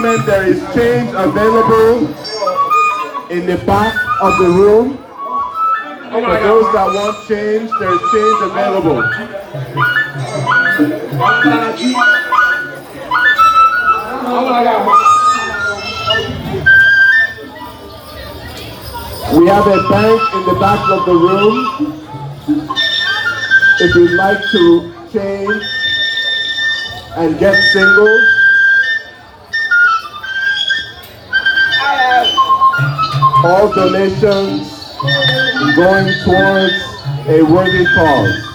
gentlemen, there is change available in the back of the room. For those that want change, there is change available. We have a bank in the back of the room. If you'd like to change and get singles, all donations going towards a worthy cause.